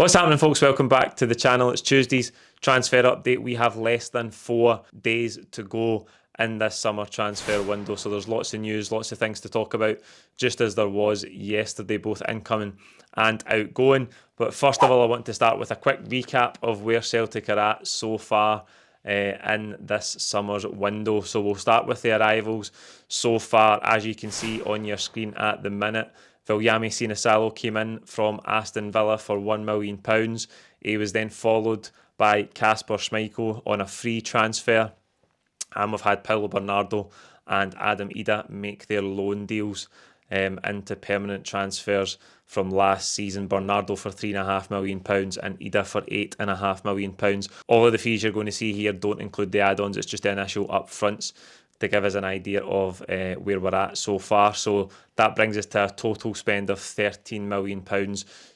What's happening, folks? Welcome back to the channel. It's Tuesday's transfer update. We have less than 4 days to go in this summer transfer window, so there's lots of news, lots of things to talk about, just as there was yesterday, both incoming and outgoing. But first of all, I want to start with a quick recap of where Celtic are at so far in this summer's window. So we'll start with the arrivals so far. As you can see on your screen at the minute, Viljami Sinisalo came in from Aston Villa for £1 million. He was then followed by Kasper Schmeichel on a free transfer. And we've had Paulo Bernardo and Adam Ida make their loan deals into permanent transfers from last season. Bernardo for £3.5 million and Ida for £8.5 million. All of the fees you're going to see here don't include the add-ons, it's just the initial upfronts to give us an idea of where we're at so far. So that brings us to a total spend of £13 million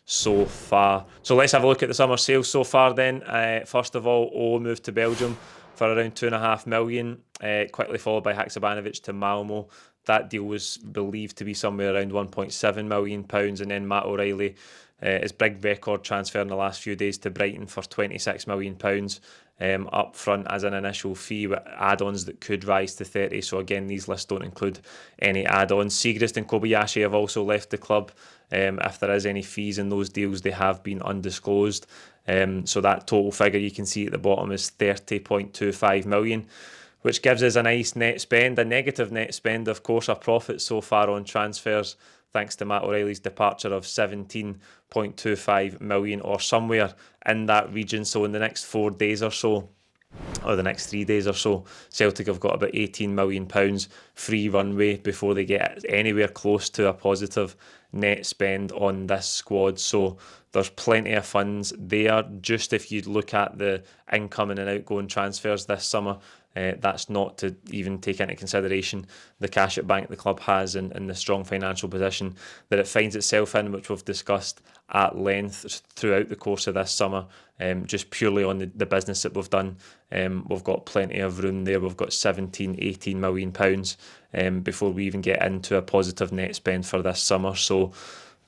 so far. So let's have a look at the summer sales so far then. First of all, O moved to Belgium for around £2.5 million, quickly followed by Haksabanovic to Malmo. That deal was believed to be somewhere around £1.7 million, and then Matt O'Reilly, his big record transfer in the last few days to Brighton for £26 million up front as an initial fee, with add-ons that could rise to 30. So again, these lists don't include any add-ons. Siegrist and Kobayashi have also left the club. If there is any fees in those deals, they have been undisclosed. So that total figure you can see at the bottom is £30.25 million, which gives us a nice net spend, a negative net spend, of course, a profit so far on transfers, thanks to Matt O'Reilly's departure of £17.25 million, or somewhere in that region. So in the next 4 days or so, or the next 3 days or so, Celtic have got about £18 million free runway before they get anywhere close to a positive net spend on this squad. So there's plenty of funds there. Just if you look at the incoming and outgoing transfers this summer, that's not to even take into consideration the cash at bank the club has and the strong financial position that it finds itself in, which we've discussed at length throughout the course of this summer. Just purely on the business that we've done, we've got plenty of room there. We've got £18 million before we even get into a positive net spend for this summer. So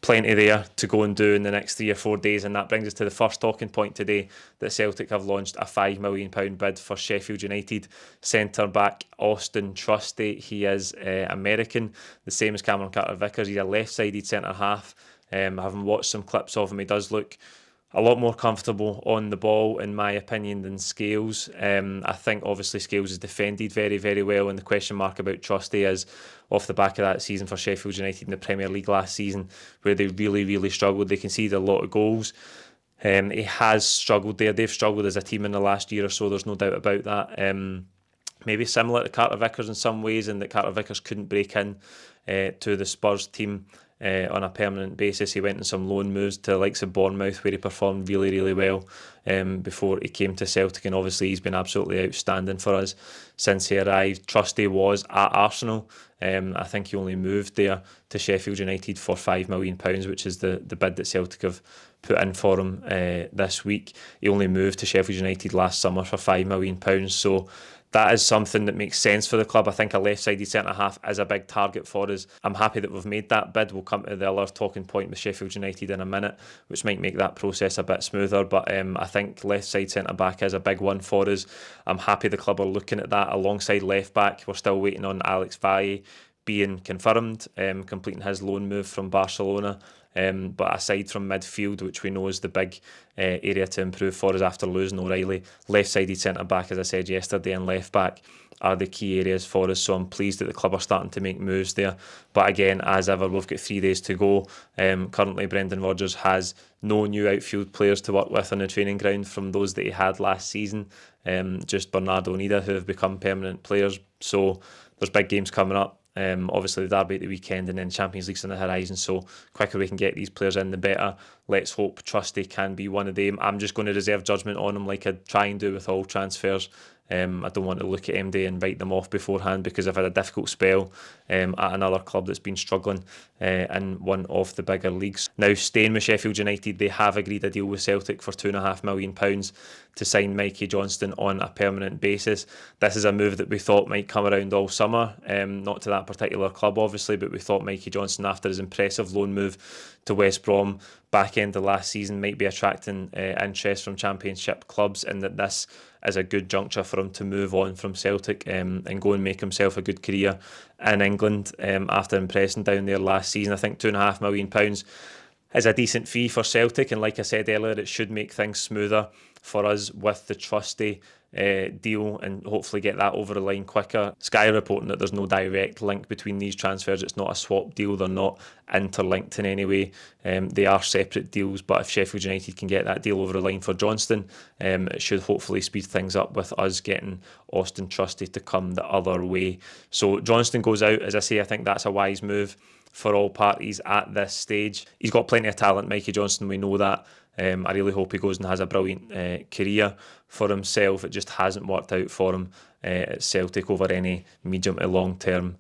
plenty there to go and do in the next 3 or 4 days, and that brings us to the first talking point today, that Celtic have launched a £5 million bid for Sheffield United centre-back Auston Trusty. He is American, the same as Cameron Carter-Vickers. He's a left-sided centre-half. Having watched some clips of him, he does look a lot more comfortable on the ball, in my opinion, than Scales. I think obviously Scales is defended very, very well, and the question mark about Trusty is off the back of that season for Sheffield United in the Premier League last season, where they really, really struggled. They conceded a lot of goals. He has struggled there. They've struggled as a team in the last year or so, there's no doubt about that. Maybe similar to Carter-Vickers in some ways, in that Carter-Vickers couldn't break in to the Spurs team on a permanent basis. He went in some loan moves to the likes of Bournemouth, where he performed really, really well before he came to Celtic, and obviously he's been absolutely outstanding for us since he arrived. Trusty was at Arsenal. I think he only moved there to Sheffield United for £5 million, which is the bid that Celtic have put in for him this week. He only moved to Sheffield United last summer for £5 million. So that is something that makes sense for the club. I think a left-sided centre-half is a big target for us. I'm happy that we've made that bid. We'll come to the other talking point with Sheffield United in a minute, which might make that process a bit smoother. But I think left-side centre-back is a big one for us. I'm happy the club are looking at that alongside left-back. We're still waiting on Alex Valle being confirmed, completing his loan move from Barcelona. But aside from midfield, which we know is the big area to improve for us after losing O'Reilly, left-sided centre-back, as I said yesterday, and left-back are the key areas for us. So I'm pleased that the club are starting to make moves there. But again, as ever, we've got 3 days to go. Currently, Brendan Rodgers has no new outfield players to work with on the training ground from those that he had last season. Just Bernardo and Ida, who have become permanent players. So there's big games coming up. Obviously the derby at the weekend, and then Champions League's on the horizon, so quicker we can get these players in, the better. Let's hope Trusty can be one of them. I'm just going to reserve judgment on him like I try and do with all transfers. I don't want to look at MD and write them off beforehand, because I've had a difficult spell at another club that's been struggling in one of the bigger leagues. Now, staying with Sheffield United, they have agreed a deal with Celtic for £2.5 million to sign Mikey Johnston on a permanent basis. This is a move that we thought might come around all summer, not to that particular club obviously, but we thought Mikey Johnston, after his impressive loan move to West Brom, back end of last season might be attracting interest from Championship clubs, and that this is a good juncture for him to move on from Celtic and go and make himself a good career in England after impressing down there last season. I think £2.5 million is a decent fee for Celtic, and like I said earlier, it should make things smoother for us with the Trusty deal and hopefully get that over the line quicker. Sky are reporting that there's no direct link between these transfers. It's not a swap deal. They're not interlinked in any way. They are separate deals, but if Sheffield United can get that deal over the line for Johnston, it should hopefully speed things up with us getting Auston Trusty to come the other way. So Johnston goes out. As I say, I think that's a wise move for all parties at this stage. He's got plenty of talent, Mikey Johnston, we know that. I really hope he goes and has a brilliant career for himself. It just hasn't worked out for him at Celtic over any medium to long term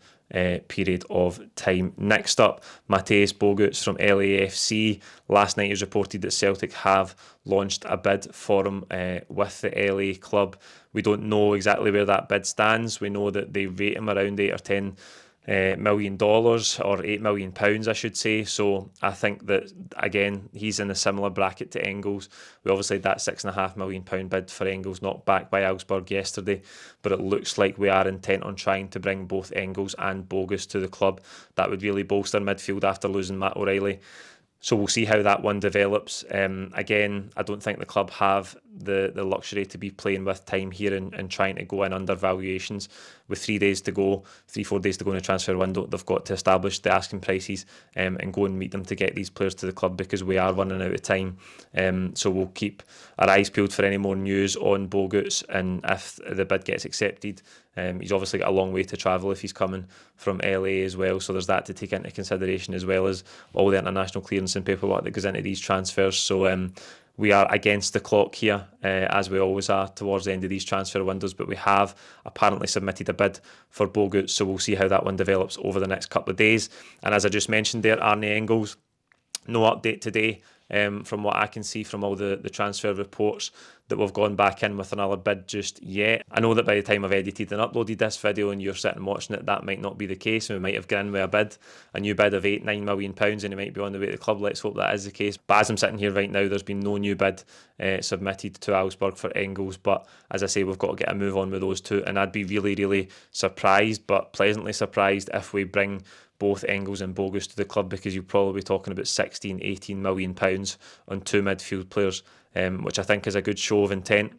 period of time. Next up, Mateusz Bogusz from LAFC. Last night it was reported that Celtic have launched a bid for him with the LA club. We don't know exactly where that bid stands. We know that they rate him around $8 or $10 million, or £8 million, I should say. So I think that, again, he's in a similar bracket to Engels. We obviously had that £6.5 million bid for Engels knocked back by Augsburg yesterday, but it looks like we are intent on trying to bring both Engels and Bogusz to the club. That would really bolster midfield after losing Matt O'Reilly. So we'll see how that one develops. Again, I don't think the club have the luxury to be playing with time here and trying to go in under valuations. With 3 days to go, 3-4 days to go in the transfer window, they've got to establish the asking prices and go and meet them to get these players to the club, because we are running out of time. So we'll keep our eyes peeled for any more news on Bogusz, and if the bid gets accepted, he's obviously got a long way to travel if he's coming from LA as well, so there's that to take into consideration, as well as all the international clearance and paperwork that goes into these transfers. So we are against the clock here, as we always are towards the end of these transfer windows, but we have apparently submitted a bid for Bogusz, so we'll see how that one develops over the next couple of days. And as I just mentioned there, Arne Engels, no update today. From what I can see from all the transfer reports, that we've gone back in with another bid just yet. I know that by the time I've edited and uploaded this video and you're sitting watching it, that might not be the case, and we might have gone in with a new bid of £8-9 million, and he might be on the way to the club. Let's hope that is the case. But as I'm sitting here right now, there's been no new bid submitted to Augsburg for Engels, but as I say, we've got to get a move on with those two, and I'd be really, really surprised, but pleasantly surprised, if we bring both Engels and Bogusz to the club, because you're probably talking about £16-18 million on two midfield players, which I think is a good show of intent.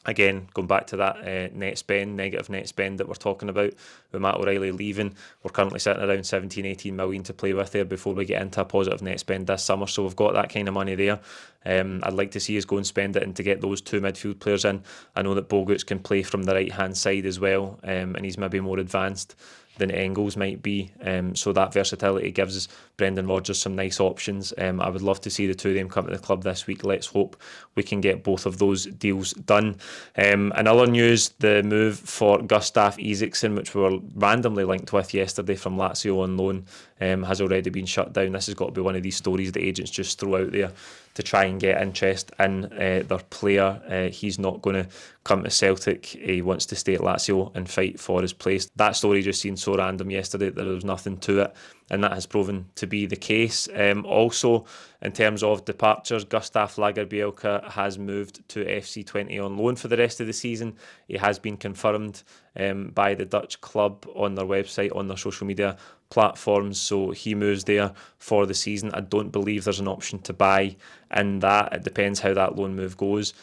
Again, going back to that negative net spend that we're talking about with Matt O'Reilly leaving, we're currently sitting around 17-18 million to play with there before we get into a positive net spend this summer, so we've got that kind of money there. I'd like to see us go and spend it and to get those two midfield players in. I know that Bogusz can play from the right hand side as well, and he's maybe more advanced than Engels might be, so that versatility gives Brendan Rodgers some nice options. I would love to see the two of them come to the club this week. Let's hope we can get both of those deals done. In other news, the move for Gustav Isaksen, which we were randomly linked with yesterday from Lazio on loan, has already been shut down. This has got to be one of these stories the agents just throw out there to try and get interest in their player. He's not going to come to Celtic. He wants to stay at Lazio and fight for his place. That story just seemed so random yesterday that there was nothing to it, and that has proven to be the case. Also, in terms of departures, Gustav Lagerbielke has moved to FC20 on loan for the rest of the season. He has been confirmed by the Dutch club on their website, on their social media platforms, so he moves there for the season. I don't believe there's an option to buy in that. It depends how that loan move goes.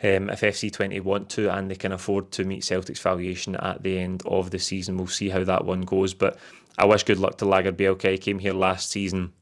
If FC20 want to and they can afford to meet Celtic's valuation at the end of the season, we'll see how that one goes. But I wish good luck to Lagerbielke. He came here last season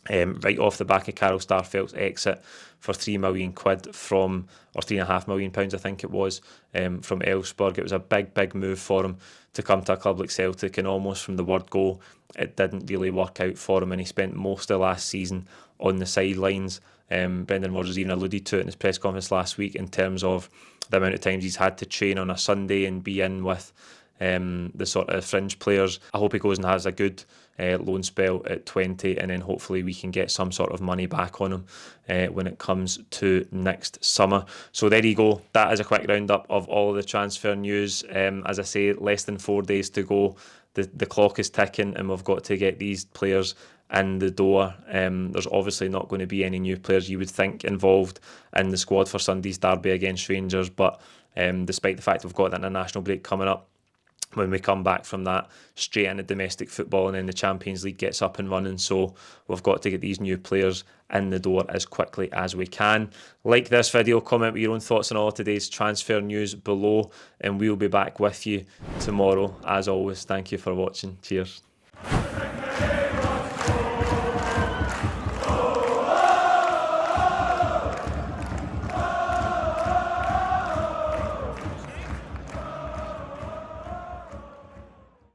right off the back of Carol Starfelt's exit for £3 million from, or £3.5 million, I think it was, from Elfsborg. It was a big move for him to come to a club like Celtic, and almost from the word go, it didn't really work out for him, and he spent most of last season on the sidelines. Brendan Rodgers even alluded to it in his press conference last week in terms of the amount of times he's had to train on a Sunday and be in with the sort of fringe players. I hope he goes and has a good loan spell at 20, and then hopefully we can get some sort of money back on him when it comes to next summer. So there you go. That is a quick roundup of all the transfer news. As I say, less than 4 days to go. The clock is ticking, and we've got to get these players in the door. There's obviously not going to be any new players you would think involved in the squad for Sunday's derby against Rangers, but despite the fact we've got that international break coming up, when we come back from that, straight into domestic football, and then the Champions League gets up and running. So we've got to get these new players in the door as quickly as we can. Like this video, comment with your own thoughts on all today's transfer news below, and we'll be back with you tomorrow. As always, thank you for watching. Cheers.